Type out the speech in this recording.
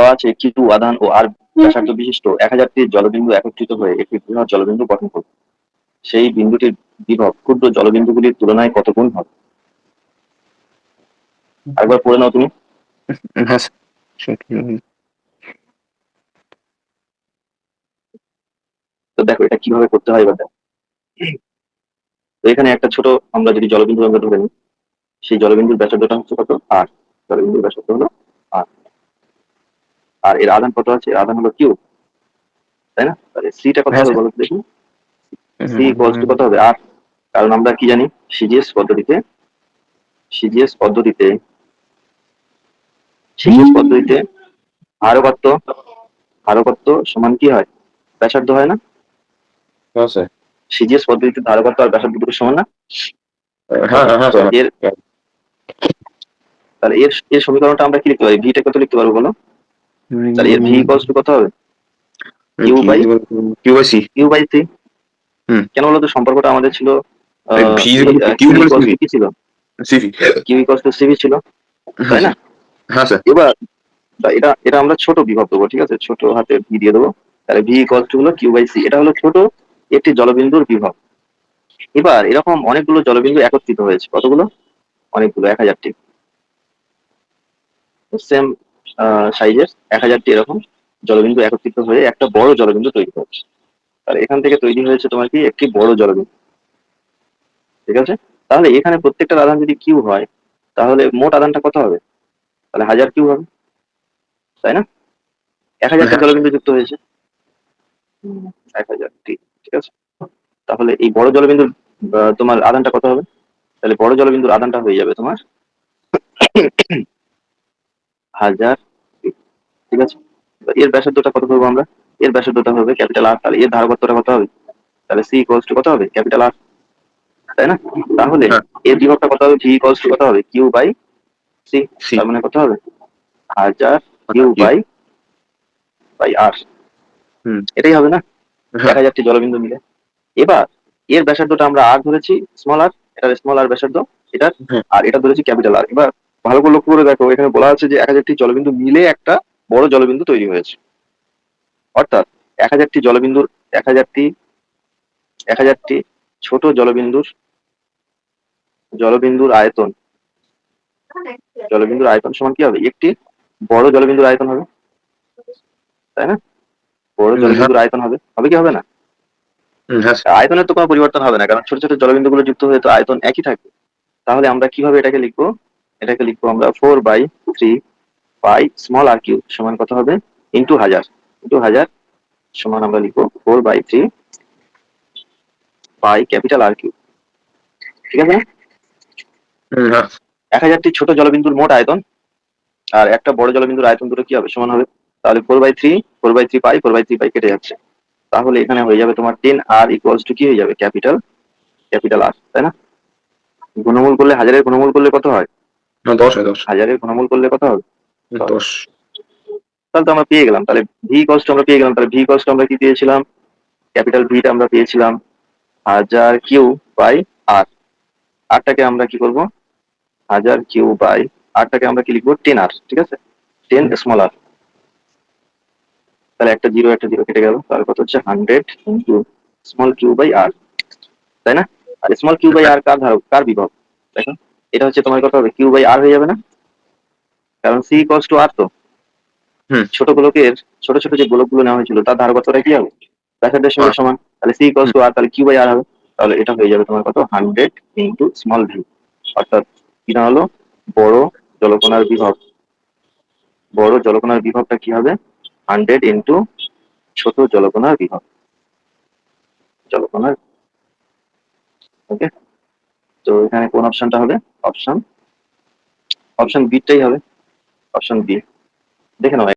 বলা আছে কিউ আধান ও আর ব্যাসার্ধ বিশিষ্ট 1000টি জলবিন্দু একত্রিত হয়ে একটি বৃহৎ জলবিন্দু গঠন করবে। সেই বিন্দুটির বিভব ক্ষুদ্র জলবিন্দুগুলির তুলনায় কত গুণ হবে? আরেকবার পড়ে নাও তুমি। হ্যাঁ স্যার। তো দেখো এটা কিভাবে করতে হয় এবার দেখো। তো এখানে একটা ছোট আমরা যদি জলবিন্দু আমরা ধরে নিই, সেই জলবিন্দুর ব্যাসার্ধটা হচ্ছে কত? আর। জলবিন্দুর ব্যাসার্ধ হলো আর। আর এর আধান কত আছে? আধান হলো কিউ, তাই না? তাহলে সিটা কত হ্যাঁ হবে স্যার। বলো তো দেখি। সি ইকুয়ালস টু কত হবে? আর। কারণ আমরা কি জানি, সিজিএস পদ্ধতিতে সিজিএস পদ্ধতিতে সিজিএস পদ্ধতিতে ধারকত্ব ধারকত্ব সমান কি হয়? ব্যাসার্ধ হয় না? হ্যাঁ স্যার। সিজিএস পদ্ধতিতে ধারকত্ব আর ব্যাসার্ধ দুটো সমান না? হ্যাঁ হ্যাঁ তো স্যার। এর তাহলে এর এর সমীকরণটা আমরা কি লিখতে পারি? ভিটা কত লিখতে পারবো বলো? তাহলে এর ভি ইকুয়ালস টু কত হবে? Q by Q by C. Q by C. হুম। কেন বলতো সম্পর্কটা আমাদের ছিল V Q Q equal equals C V. To কি ছিল? C V. Q equals to C V ছিল, হ্যাঁ তাই না? স্যার। হ্যাঁ স্যার। এবার এটা এটা আমরা ছোট বিভব দেবো, ঠিক আছে? ছোট হাতে ভি দিয়ে দেবো। তাহলে ভি ইকুয়ালস টু হলো কিউ বাই সি। এটা হলো ছোট একটি জলবিন্দুর বিভব। এবার এরকম অনেকগুলো জলবিন্দু একত্রিত হয়েছে। কতগুলো? অনেকগুলো, 1000টি। সেম সাইজের 1000টি এরকম জলবিন্দু একত্রিত হয়ে একটা বড় জলবিন্দু তৈরি হয়েছে। আর এখান থেকে তৈরি হয়েছে তোমার কি? একটি বড় জলবিন্দু, ঠিক আছে? তাহলে এখানে প্রত্যেকটা আধান যদি কিউ হয়, তাহলে মোট আধানটা কত হবে? তাহলে 1000 কিউ হবে, তাই না? 1000টা হ্যাঁ জলবিন্দু যুক্ত হয়েছে। 1000টি, ঠিক আছে। তাহলে এই বড় জলবিন্দুর তোমার আধানটা কত হবে? তাহলে বড় জলবিন্দুর আধানটা হয়ে যাবে তোমার 1000, ঠিক আছে। এর ব্যাসার্ধটা কত করবো আমরা? এর ব্যাসার্ধটা হবে ক্যাপিটাল আর। তাহলে এর ধারকত্বটা কত হবে? তাহলে সি ইকুয়ালস টু কত হবে? ক্যাপিটাল আর, তাই না? তাহলে হ্যাঁ। এর বিভবটা কত হবে? ভি ইকুয়ালস টু কত হবে? Q by C. সি। তার মানে কত হবে? 1000 কিউ কিউ। বাই বাই আর। হুম। এটাই হবে না? হ্যাঁ 1000টি জলবিন্দু মিলে। এবার এর ব্যাসার্ধটা আমরা আর ধরেছি স্মল আর, এটার স্মল আর ব্যাসার্ধ এটার, হ্যাঁ। আর এটা ধরেছি ক্যাপিটাল আর। এবার ভালো করে লক্ষ্য করে দেখো, এখানে বলা আছে যে 1000টি জলবিন্দু মিলে একটা বড় জলবিন্দু তৈরি হয়েছে। অর্থাৎ 1000টি জলবিন্দুর 1000টি 1000টি ছোট জলবিন্দুর আয়তন সমান কি হবে? একটি বড় জলবিন্দুর আয়তন হবে, তাই না? বড় হ্যাঁ। জলবিন্দুর আয়তন হবে, হবে কি হবে না? হ্যাঁ স্যার। আয়তনের তো কোনো পরিবর্তন হবে না, কারণ ছোট ছোট জলবিন্দুগুলো যুক্ত হয়ে তো আয়তন একই থাকবে। তাহলে আমরা কিভাবে এটাকে লিখবো? এটাকে লিখবো আমরা 4/3 পাই স্মল আর কিউ সমান কত হবে? ইন্টু 1000। ইন্টু 1000 সমান আমরা লিখবো 4/3 পাই ক্যাপিটাল আর কিউ, ঠিক আছে? হ্যাঁ 1000টি ছোট জলবিন্দুর মোট আয়তন আর একটা বড় জলবিন্দুর আয়তন দুটো কি হবে? সমান হবে। তাহলে 4/3 পাই 4/3 পাই কেটে যাচ্ছে। তাহলে এখানে হয়ে যাবে তোমার 10 আর ইকুয়ালস টু কি হয়ে যাবে? ক্যাপিটাল আর, তাই না? ঘনমূল করলে, 1000-এর ঘনমূল করলে কত হয়? 10 হয় 10। 1000-এর ঘনমূল করলে কত হবে? 10। 10। তাহলে তো আমরা পেয়ে গেলাম। তাহলে ভি ইকুয়ালস টু আমরা পেয়ে গেলাম। তাহলে ভি ইকুয়ালস টু আমরা কি পেয়েছিলাম? ক্যাপিটাল ভিটা আমরা পেয়েছিলাম 1000 কিউ বাই আর। আরটাকে আমরা কি করব? 1000 কিউ বাই আরটাকে আমরা কি লিখবো? 10 আর, ঠিক আছে? 10 স্মল আর। তাহলে একটা জিরো কেটে গেল। তাহলে কত হচ্ছে? 100 ইন্টু স্মল কিউ বাই আর, তাই না? আর স্মল কিউ বাই আর কার ধারক, কার বিভব? দেখো এটা হচ্ছে তোমার কত হবে? কিউ বাই আর হয়ে যাবে না? কারণ সি ইকুয়ালস টু আর তো। হুম। ছোট গোলকের ছোট ছোট যে গোলকগুলো নেওয়া হয়েছিল তার ধারকত্বটা কি হবে? ব্যাসার্ধের সঙ্গে আর। সমান। তাহলে সি ইকুয়ালস টু আর, তাহলে কিউ বাই আর হবে। তাহলে এটা হয়ে যাবে তোমার কত? 100 ইন্টু স্মল ভি। অর্থাৎ কি না হলো? বড় জলকণার বিভব। বড় জলকণার বিভবটা কি হবে? 100 ইন্টু ছোট জলকণার বিভব। জলকণার, ওকে। তো এখানে কোন অপশনটা হবে? অপশন অপশন বিটাই হবে। Option B. দেখে নাও।